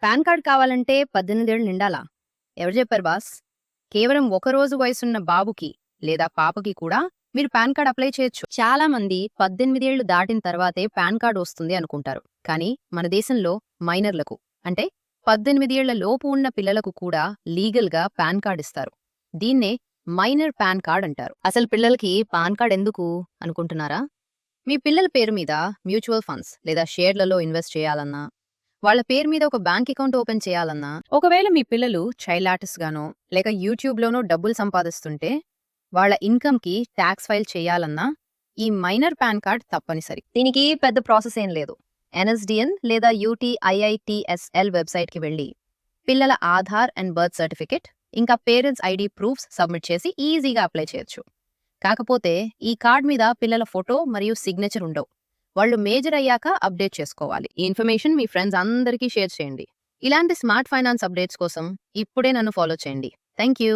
Pan card కావాలంటే 18 ఏళ్ళు నిండాలా? ఎవరు చెప్పారు బాస్? కేవలం ఒక రోజు వయసున్న బాబుకి లేదా పాపకి కూడా మీరు పాన్ కార్డ్ అప్లై చేయొచ్చు. చాలా మంది 18 ఏళ్లు దాటిన తర్వాతే పాన్ కార్డ్ వస్తుంది అనుకుంటారు. కానీ మన దేశంలో మైనర్లకు అంటే 18 ఏళ్ల లోపు ఉన్న పిల్లలకు కూడా లీగల్గా పాన్ కార్డ్ ఇస్తారు. దీన్నే మైనర్ పాన్ కార్డ్ అంటారు. అసలు పిల్లలకి పాన్ కార్డ్ ఎందుకు అనుకుంటున్నారా? మీ పిల్లల పేరు మీద మ్యూచువల్ ఫండ్స్ లేదా షేర్లలో ఇన్వెస్ట్ చేయాలన్నా, వాళ్ళ పేరు మీద ఒక బ్యాంక్ అకౌంట్ ఓపెన్ చేయాలన్నా, ఒకవేళ మీ పిల్లలు చైల్డ్ ఆర్టిస్ట్ గానో లేక యూట్యూబ్లోనో డబ్బులు సంపాదిస్తుంటే వాళ్ళ ఇన్కమ్కి ట్యాక్స్ ఫైల్ చేయాలన్నా ఈ మైనర్ పాన్ కార్డ్ తప్పనిసరి. దీనికి పెద్ద ప్రాసెస్ ఏం లేదు. NSDN లేదా UTIITSL వెబ్సైట్కి వెళ్ళి పిల్లల ఆధార్ అండ్ బర్త్ సర్టిఫికెట్ ఇంకా పేరెంట్స్ ID ప్రూఫ్స్ సబ్మిట్ చేసి ఈజీగా అప్లై చేయొచ్చు. కాకపోతే ఈ కార్డ్ మీద పిల్లల ఫోటో మరియు సిగ్నేచర్ ఉండవు. వాళ్ళు మేజర్ అయ్యాక అప్డేట్ చేసుకోవాలి. ఈ ఇన్ఫర్మేషన్ మీ ఫ్రెండ్స్ అందరికీ షేర్ చేయండి. ఇలాంటి స్మార్ట్ ఫైనాన్స్ అప్డేట్స్ కోసం ఇప్పుడే నన్ను ఫాలో చేయండి. Thank you.